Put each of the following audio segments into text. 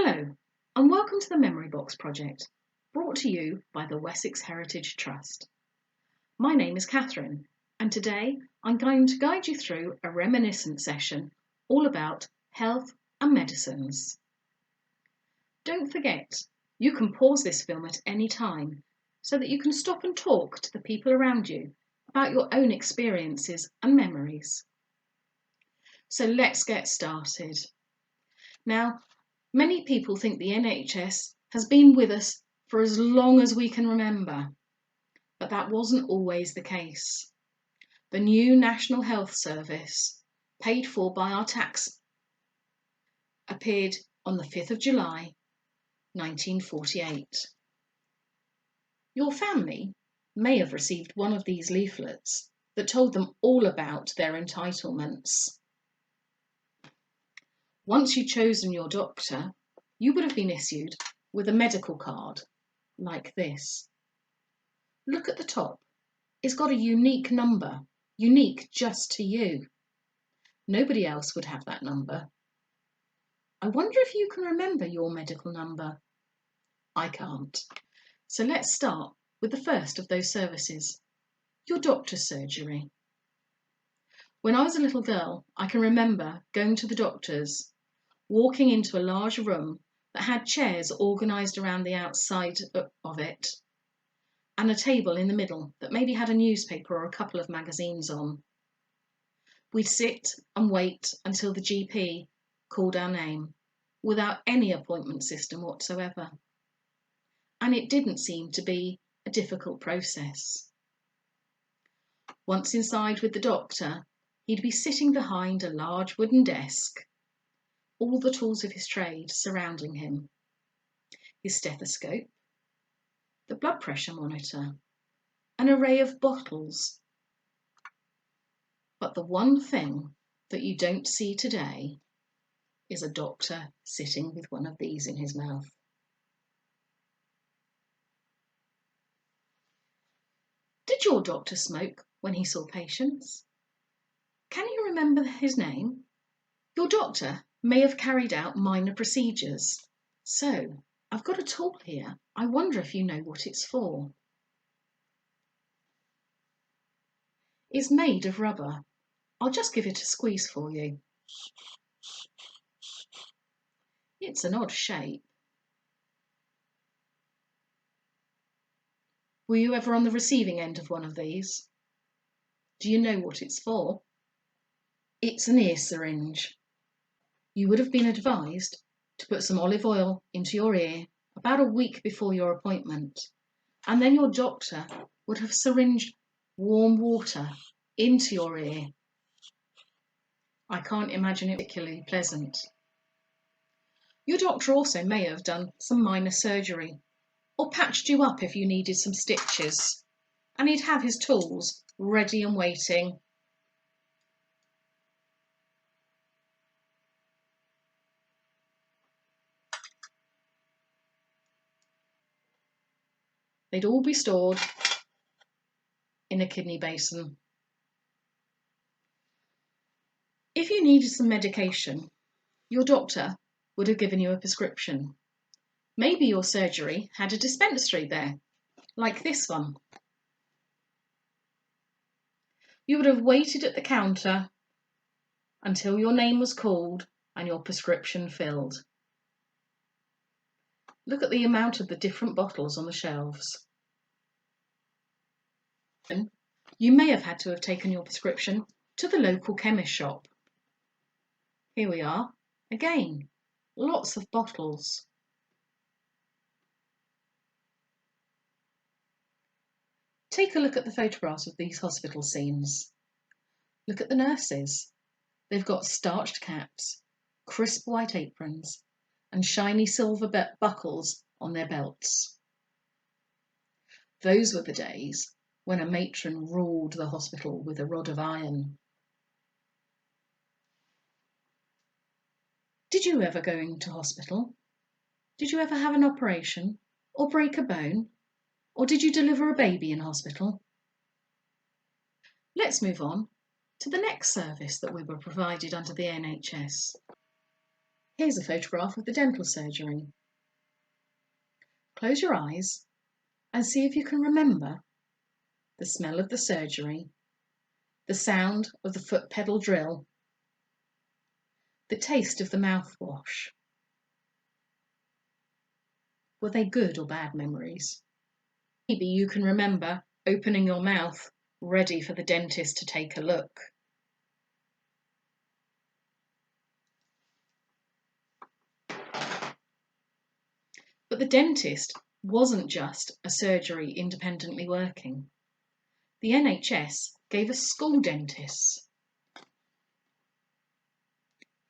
Hello, and welcome to the Memory Box project, brought to you by the Wessex Heritage Trust. My name is Catherine, and today I'm going to guide you through a reminiscence session all about health and medicines. Don't forget, you can pause this film at any time so that you can stop and talk to the people around you about your own experiences and memories. So let's get started. Now, many people think the NHS has been with us for as long as we can remember, but that wasn't always the case. The new National Health Service, paid for by our tax, appeared on the 5th of July, 1948. Your family may have received one of these leaflets that told them all about their entitlements. Once you'd chosen your doctor, you would have been issued with a medical card like this. Look at the top. It's got a unique number, unique just to you. Nobody else would have that number. I wonder if you can remember your medical number. I can't. So let's start with the first of those services, your doctor's surgery. When I was a little girl, I can remember going to the doctor's, walking into a large room that had chairs organised around the outside of it, and a table in the middle that maybe had a newspaper or a couple of magazines on. We'd sit and wait until the GP called our name, without any appointment system whatsoever. And it didn't seem to be a difficult process. Once inside with the doctor, he'd be sitting behind a large wooden desk, all the tools of his trade surrounding him. His stethoscope, the blood pressure monitor, an array of bottles. But the one thing that you don't see today is a doctor sitting with one of these in his mouth. Did your doctor smoke when he saw patients? Can you remember his name? Your doctor may have carried out minor procedures. So, I've got a tool here. I wonder if you know what it's for. It's made of rubber. I'll just give it a squeeze for you. It's an odd shape. Were you ever on the receiving end of one of these? Do you know what it's for? It's an ear syringe. You would have been advised to put some olive oil into your ear about a week before your appointment, and then your doctor would have syringed warm water into your ear. I can't imagine it particularly pleasant. Your doctor also may have done some minor surgery or patched you up if you needed some stitches, and he'd have his tools ready and waiting. They'd all be stored in a kidney basin. If you needed some medication, your doctor would have given you a prescription. Maybe your surgery had a dispensary there, like this one. You would have waited at the counter until your name was called and your prescription filled. Look at the amount of the different bottles on the shelves. You may have had to have taken your prescription to the local chemist shop. Here we are, again, lots of bottles. Take a look at the photographs of these hospital scenes. Look at the nurses. They've got starched caps, crisp white aprons, and shiny silver buckles on their belts. Those were the days when a matron ruled the hospital with a rod of iron. Did you ever go into hospital? Did you ever have an operation or break a bone? Or did you deliver a baby in hospital? Let's move on to the next service that we were provided under the NHS. Here's a photograph of the dental surgery. Close your eyes and see if you can remember the smell of the surgery, the sound of the foot pedal drill, the taste of the mouthwash. Were they good or bad memories? Maybe you can remember opening your mouth, ready for the dentist to take a look. But the dentist wasn't just a surgery independently working. The NHS gave us school dentists.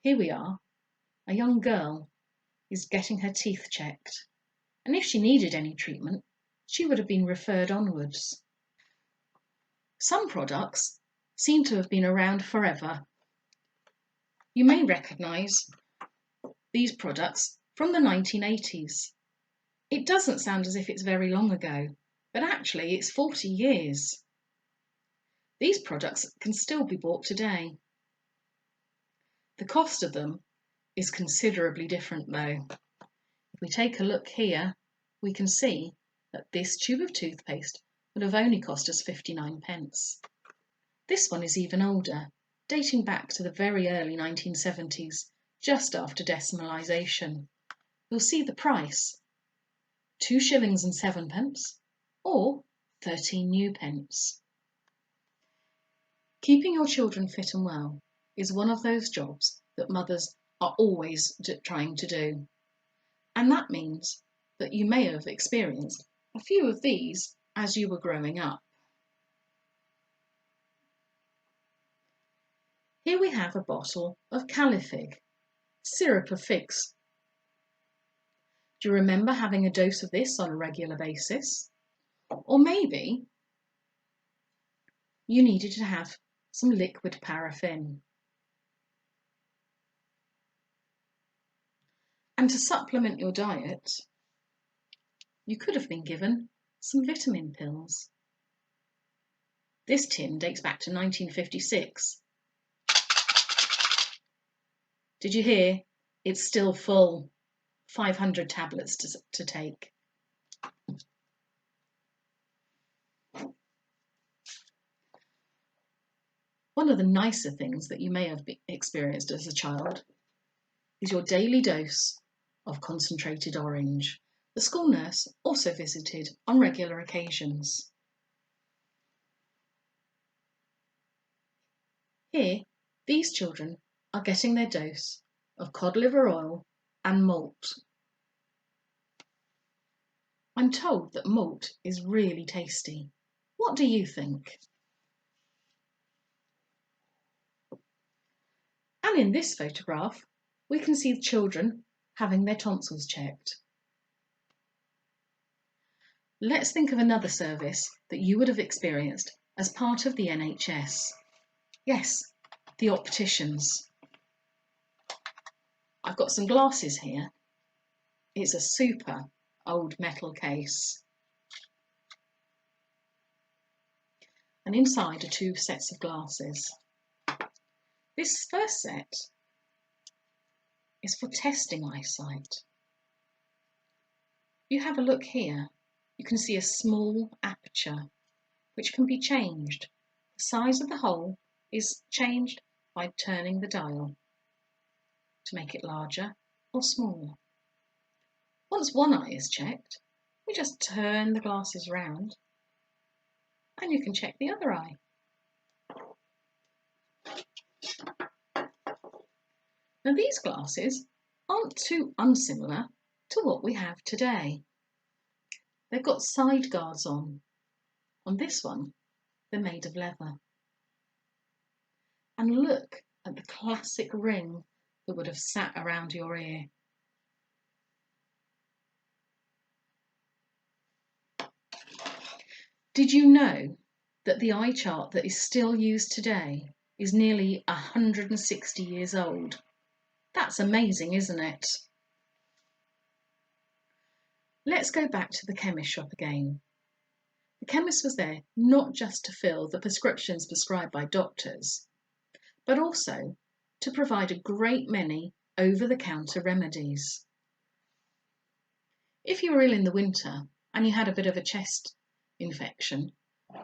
Here we are. A young girl is getting her teeth checked, and if she needed any treatment, she would have been referred onwards. Some products seem to have been around forever. You may recognise these products from the 1980s. It doesn't sound as if it's very long ago, but actually it's 40 years. These products can still be bought today. The cost of them is considerably different though. If we take a look here, we can see that this tube of toothpaste would have only cost us 59p. This one is even older, dating back to the very early 1970s, just after decimalisation. You'll see the price, 2 shillings and 7p, or 13 new pence. Keeping your children fit and well is one of those jobs that mothers are always trying to do. And that means that you may have experienced a few of these as you were growing up. Here we have a bottle of Califig, syrup of figs. Do you remember having a dose of this on a regular basis? Or maybe you needed to have some liquid paraffin. And to supplement your diet, you could have been given some vitamin pills. This tin dates back to 1956. Did you hear? It's still full. 500 tablets to take. One of the nicer things that you may have experienced as a child is your daily dose of concentrated orange. The school nurse also visited on regular occasions. Here, these children are getting their dose of cod liver oil and malt. I'm told that malt is really tasty. What do you think? And in this photograph, we can see the children having their tonsils checked. Let's think of another service that you would have experienced as part of the NHS. Yes, the opticians. I've got some glasses here. It's a super old metal case. And inside are 2 sets of glasses. This first set is for testing eyesight. You have a look here. You can see a small aperture which can be changed. The size of the hole is changed by turning the dial to make it larger or smaller. Once one eye is checked, we just turn the glasses round and you can check the other eye. Now these glasses aren't too unsimilar to what we have today. They've got side guards on. On this one, they're made of leather. And look at the classic ring that would have sat around your ear. Did you know that the eye chart that is still used today is nearly 160 years old? That's amazing, isn't it? Let's go back to the chemist shop again. The chemist was there not just to fill the prescriptions prescribed by doctors, but also to provide a great many over-the-counter remedies. If you were ill in the winter and you had a bit of a chest infection,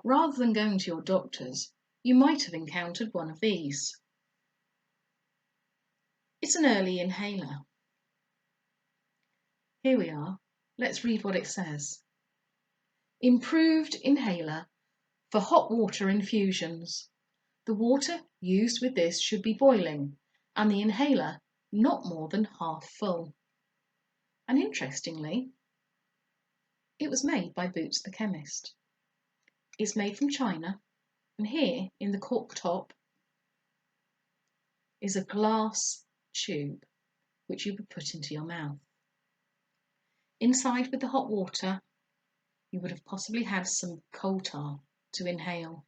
rather than going to your doctors, you might have encountered one of these. It's an early inhaler. Here we are. Let's read what it says. Improved inhaler for hot water infusions. The water used with this should be boiling and the inhaler not more than half full. And interestingly, it was made by Boots the chemist. It's made from China, and here in the cork top is a glass tube which you would put into your mouth. Inside with the hot water, you would have possibly had some coal tar to inhale.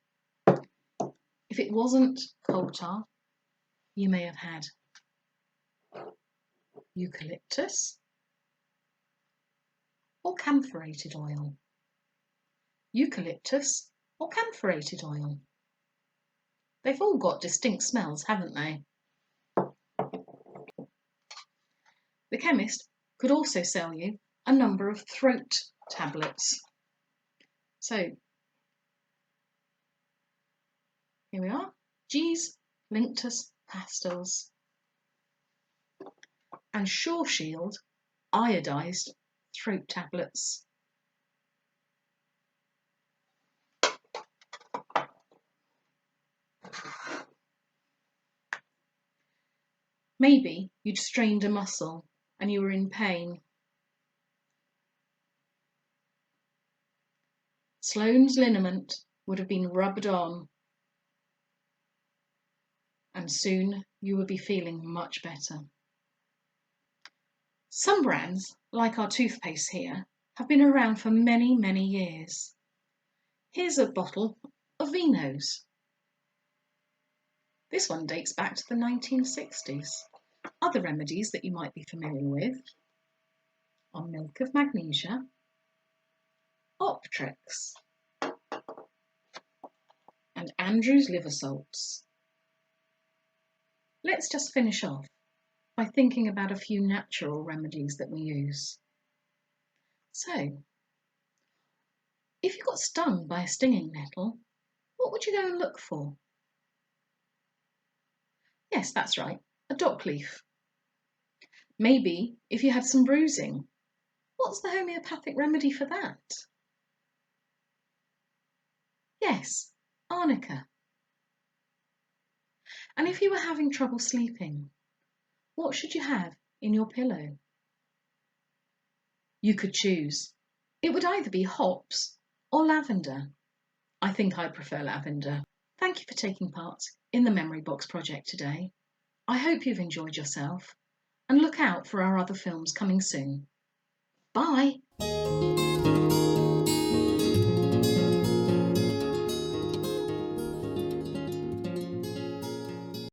If it wasn't coal tar, you may have had eucalyptus or camphorated oil. Eucalyptus or camphorated oil. They've all got distinct smells, haven't they? The chemist could also sell you a number of throat tablets. So, here we are. G's, Linctus pastils and Sure Shield iodized throat tablets. Maybe you'd strained a muscle and you were in pain. Sloan's liniment would have been rubbed on, and soon you would be feeling much better. Some brands, like our toothpaste here, have been around for many, many years. Here's a bottle of Vino's. This one dates back to the 1960s. Other remedies that you might be familiar with are milk of magnesia, Optrex, and Andrew's liver salts. Let's just finish off by thinking about a few natural remedies that we use. So, if you got stung by a stinging nettle, what would you go and look for? Yes, that's right, a dock leaf. Maybe if you had some bruising, what's the homeopathic remedy for that? Yes, arnica. And if you were having trouble sleeping, what should you have in your pillow? You could choose. It would either be hops or lavender. I think I prefer lavender. Thank you for taking part in the Memory Box project today. I hope you've enjoyed yourself and look out for our other films coming soon. Bye!